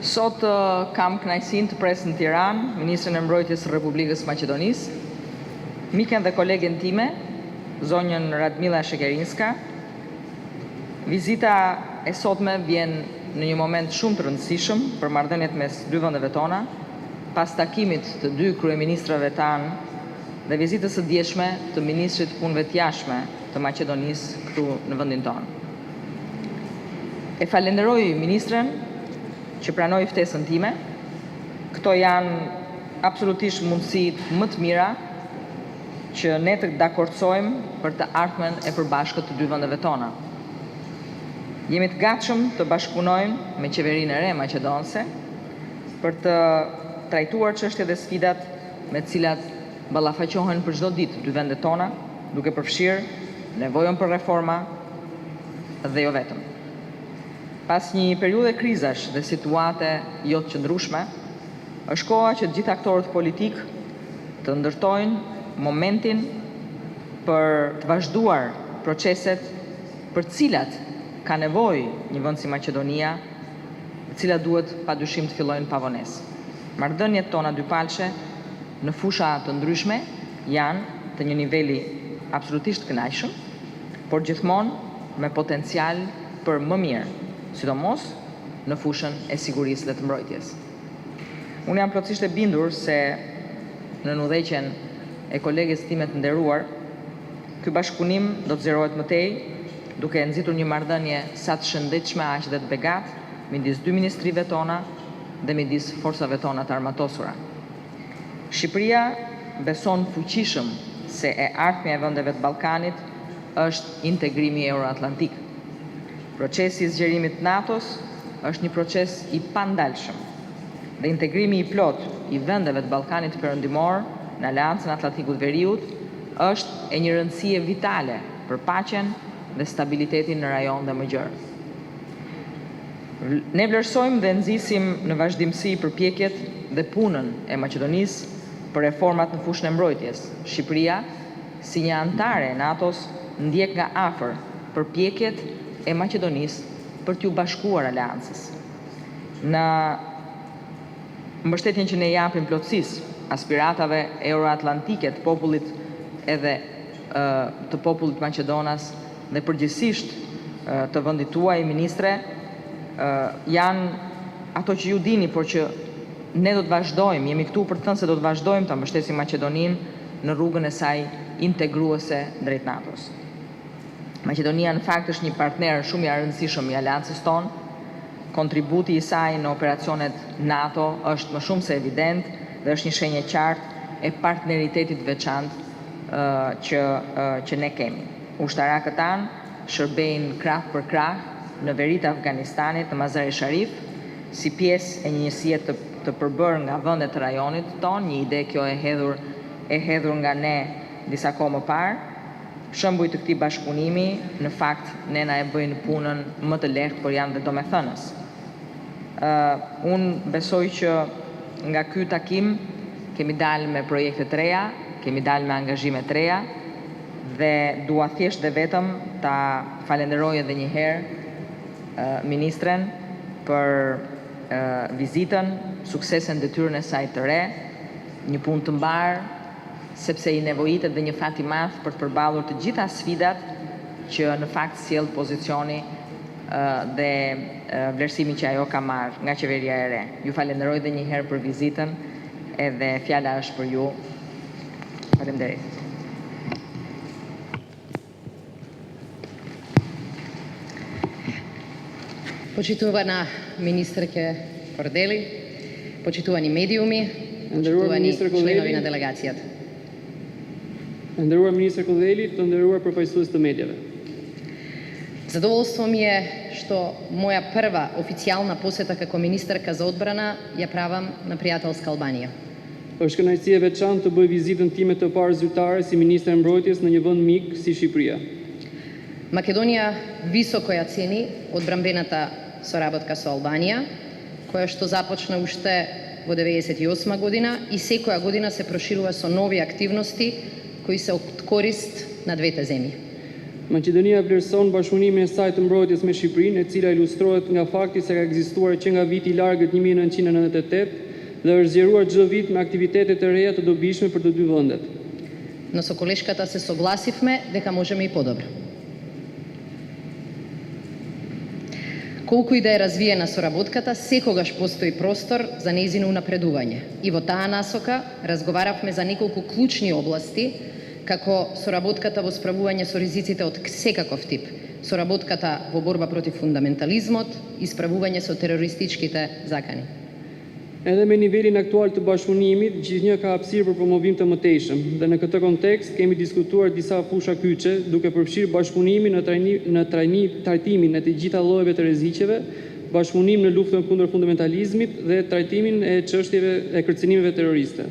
Sot kam kënaqësinë të pres në Tiranë Ministrin e Mbrojtjes së Republikës Maqedonisë, miken dhe kolegen time, zonjën Radmila Shekerinska. Vizita e sotme vjen në një moment shumë të rëndësishëm për marrëdhëniet mes dy vendeve tona, pas takimit të dy kryeministrave tanë dhe vizitës së dieshme të Ministrit të Punëve të Jashtme të Maqedonisë këtu në vendin tonë. E falenderoj ministren që pranoi ftesën time. Këto janë absolutisht mundësitë më të mira që ne të dakordsohemi për të ardhmen e përbashkët të dy vendeve tona. Jemi të gatshëm të bashkëpunojmë me qeverinë e re maqedonëse për të trajtuar çështjet dhe sfidat me të cilat ballafaqohen për çdo ditë dy vendet tona, duke përfshirë nevojën për reforma dhe jo vetëm. Pas një periudhe krizash dhe situate jo të qëndrueshme, është koha që të gjithë aktorët politik të ndërtojnë momentin për të vazhduar proceset për cilat ka nevojë një vend si Maqedonia, të cilat duhet padyshim të fillojnë pavonesë. Marrëdhëniet tona dypalçe në fusha të ndryshme janë të një niveli absolutisht kënaqshëm, por gjithmonë me potencial për më mirë, sidomos në fushën e sigurisë dhe të mbrojtjes. Unë jam plotësisht e bindur se në udhëheqjen e koleges time të nderuar, ky bashkëpunim do të zgjerohet më tej, duke nxitur një marrëdhënie sa të shëndetshme aq dhe të begatë midis dy ministrive tona dhe midis forcave tona të armatosura. Shqipëria beson fuqishëm se e ardhmja e vendeve të Ballkanit është integrimi euroatlantik. Procesi i zgjerimit të NATO-s është një proces i pandalshëm dhe integrimi i plot i vendeve të Ballkanit Perëndimor në Aleancën e Atlantikut Veriut është e një rëndësie vitale për paqen dhe stabilitetin në rajon dhe më gjerë. Ne vlerësojmë dhe nxisim në vazhdimsi përpjekjet dhe punën e Maqedonisë për reformat në fushën e mbrojtjes. Shqipëria, si një antare e NATO-s, ndjek nga afër përpjekjet e Maqedonisë për t'u bashkuar aleancës. Në mbështetjen që ne japim plotësisë aspiratave euroatlantike të popullit edhe të popullit maqedonas dhe përgjithsisht të vendit tuaj, ministre, janë ato që ju dini, por që ne do të vazhdojmë, jemi këtu për të thënë se do të vazhdojmë ta mbështesim Maqedoninë në rrugën e saj integruese drejt NATO-s. Maqedonia në fakt është një partner shumë i rëndësishëm i aleancës tonë. Kontributi i saj në operacionet NATO është më shumë se evident dhe është një shenjë e qartë e partneritetit veçantë që ne kemi. Ushtarakët tanë shërbejnë krah për krah në veri të Afganistanit, në Mazar-e Sharif, si pjesë e një njësie të përbërë nga vendet të rajonit tonë, një ide kjo e hedhur nga ne disa kohë më parë. Shembuj të këtij bashkëpunimi, në fakt, ne na e bëjnë punën më të lehtë, por janë dhe domethënës. Unë besoj që nga ky takim kemi dalë me projekte të reja, kemi dalë me angazhime të reja dhe dua thjesht dhe vetëm ta falenderoj edhe një herë ministren për vizitën, suksesen detyrën e saj të re, një punë të mbarë, sepse i nevojitet dhe një fat i madh për të përballur të gjitha sfidat që në fakt sjell pozicioni dhe vlerësimi që ajo ka marrë nga qeveria e re. Ju falenderoj edhe një herë për vizitën, edhe fjala është për ju. Faleminderit. Poqitovana ministrke Kordeli, poqitovani mediumi, poqitovani členovi na delegacijat. Nderuar ministar Kordeli, të nderuar përfaqësues të medjave. Zadovoljstvo mi je što moja prva oficijalna poseta kako ministarka za odbrana ja pravam na prijateljska Albanija. Është kënaqësi e veçantë të bëj vizitën time të parë zyrtare si ministar e mbrojtjes në një vend mik si Shqipëria. Makedonija visoko ja ceni odbrambeната sоработка со Албанија, која што започна уште во 98 година и секоја година се проширува со нови активности кои се од корист на двете земји. Maqedonia vlerëson bashkëpunimin e saj të mbrojtjes me Shqipërinë, e cila ilustrohet nga fakti se ka ekzistuar që nga viti i largët 1998 dhe është zgjeruar çdo vit me aktivitete të reja të dobishme për të dy vendet. Но со колешката се согласивме дека можеме и подобро. Колку и да е развиена соработката, секогаш постои простор за нејзино унапредување. И во таа насока разговаравме за неколку клучни области, како соработката во справување со ризиците од секаков тип, соработката во борба против фундаментализмот и справување со терористичките закани. Edhe me nivelin aktual të bashkëpunimit, gjithnjë ka hapësirë për promovim të mëtejshëm, dhe në këtë kontekst kemi diskutuar disa fusha kyçe, duke përfshirë bashkëpunimin në trajtimin e të gjitha llojeve të rreziqeve, bashkëpunim në luftën kundër fundamentalizmit dhe trajtimin e çështjeve e kërcënimeve terroriste.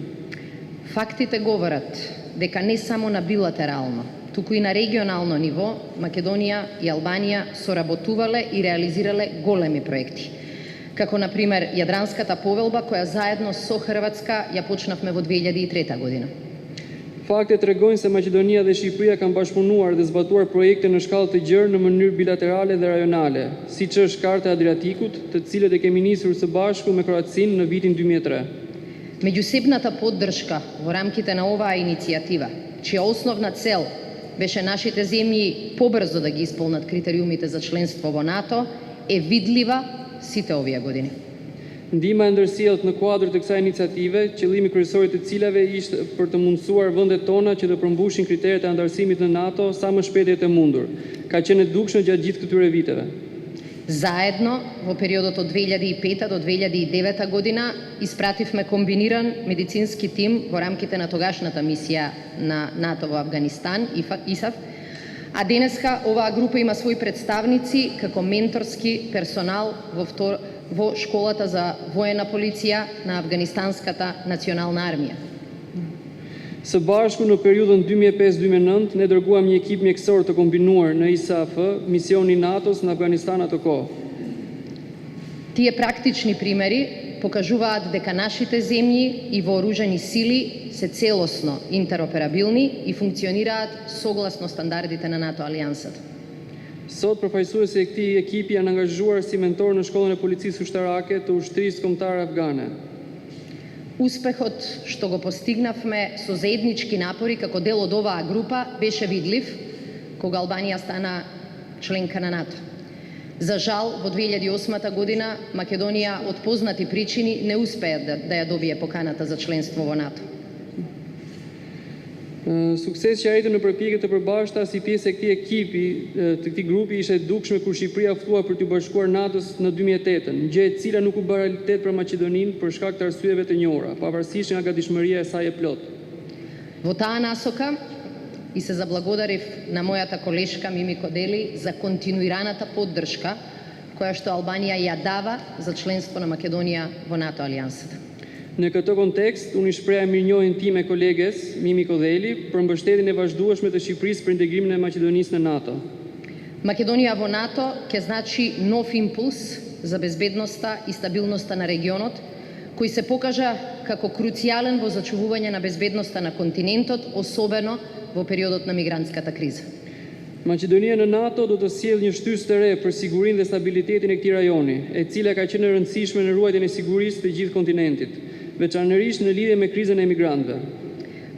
Фактите говорат дека не само на билатерално, туку и на регионално ниво Македонија и Албанија соработувале и реализирале големи проекти. Како, например, Јадранската повелба, која заедно со Хрватска ја почнавме во 2003 година. Faktet tregojnë se Maqedonia dhe Shqipëria kanë bashkëpunuar dhe zbatuar projekte në shkallë të gjerë në mënyrë bilaterale dhe rajonale, siç është Karta e Adriatikut, të cilët e kemi nisur së bashku me Kroacinë në vitin 2003. Меѓусебната поддршка во рамките на оваа иницијатива, чија основна цел беше нашите земји побрзо да ги исполнат критериумите за членство во НАТО, е видлива сите овие години. Ndihma e ndërsjellët në kuadër të kësaj iniciative, qëllimi kryesor të cilave ishte për të mundësuar vendet tona që të përmbushin kriteret e anëtarësimit në NATO sa më shpejt e të mundur. Ka qenë e dukshme gjatë gjithë këtyre viteve. Заедно, во периодот од 2005 до 2009 година, испративме комбиниран медицински тим во рамките на тогашната мисија на НАТО во Авганистан, ИСАФ, а денеска оваа група има своји представници како менторски персонал во школата за воена полиција на Авганистанската национална армија. Së bashku në periudhën 2005-2009 ne dërguam një ekip mjekësor të kombinuar në ISAF, misioni NATO-s në Afganistan ato kohë. Тие практични примери покажуваат дека нашите земји и вооружени сили се целосно интероперабилни и функционираат согласно стандардите на НАТО алијансата. Sot përfaqësuesi e këtij ekipi janë angazhuar si mentor në shkollën e policisë ushtarake të ushtrisë kombëtare afgane. Успехот што го постигнавме со заеднички напори како дел од оваа група беше видлив кога Албанија стана членка на НАТО. За жал, во 2008 година Македонија од познати причини не успеа да ја добие поканата за членство во НАТО. Sukses që arriti në përpjekje të përbashkëta si pjesë e këtij ekipi, të këtij grupi ishte e dukshme kur Shqipëria ftua për të bashkuar NATO-s në 2008, gjë e cila nuk u bë realitet për Maqedoninë për shkak të arsyeve të njohura, pavarësisht nga gatishmëria e saj e plot. Во таа насока и се заблагодарив на мојата колешка Мими Кодели за континуираната поддршка која што Албанија ја дава за членство на Македонија во НАТО алијансата. Në këtë kontekst, unë i shpreha mirënjohjen time koleges Mimi Kodeli për mbështetjen e vazhdueshme të Shqipërisë për integrimin e Maqedonisë në NATO. Македонија во НАТО ќе значи нов импулс за безбедноста и стабилноста на регионот, кој се покажа како круцијален во зачувување на безбедноста на континентот, особено во периодот на мигрантската криза. Maqedonia në NATO do të sjellë një shtysë të re për sigurinë dhe stabilitetin e këtij rajoni, e cila ka qenë e rëndësishme në ruajtjen e sigurisë të gjithë kontinentit, veçanërisht në lidhje me krizën e emigrantëve.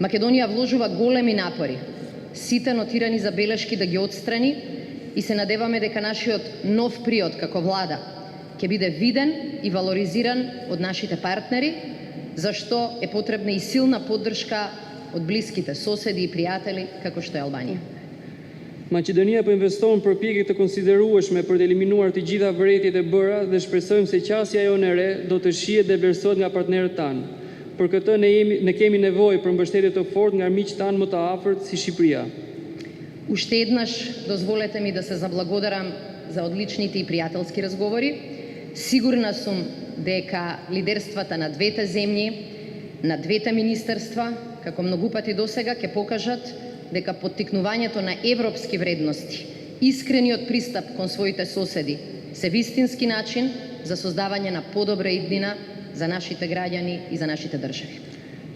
Македонија вложува големи напори, сите нотирани забелешки да ги отстрани и се надеваме дека нашиот нов приод како влада ќе биде виден и валоризиран од нашите партнери, зашто е потребна и силна поддршка од блиските соседи и пријатели како што е Албанија. Maqedonia po investon në përpjekje të konsiderueshme për të eliminuar të gjitha vërejtjet e bëra dhe shpresojmë se qasja jonë e re do të shihet dhe vlerësohet nga partnerët tanë. Për këtë ne kemi nevojë për mbështetje të fortë nga miqtë tanë më të afërt si Shqipëria. Уште еднаш дозволете ми да се заблагодарам за одличните и пријателски разговори. Сигурна сум дека лидерствата на двете земји, на двете министерства, како многу пати досега, ќе покажат дека поттикнувањето на европски вредности, искрениот пристап кон своите соседи, се вистински начин за создавање на подобра иднина за нашите граѓани и за нашите држави.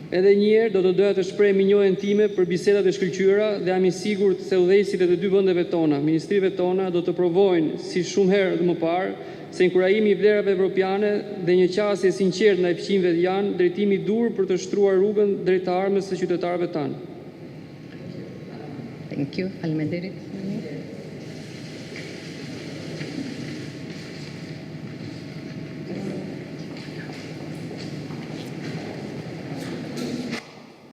Edhe një herë do të doja të shpreh minjohen time për bisedat e shkëlqyera dhe jam I sigurt se udhëheqësit e të dy vendeve tona, ministrive tona do të provojnë si shumë herë më parë se inkurajimi I vlerave evropiane dhe një qasje sinqert ndaj fqinjve janë drejtimi I dur për të shtruar rrugën drejt të armës së qytetarëve tanë. Thank you. Faleminderit.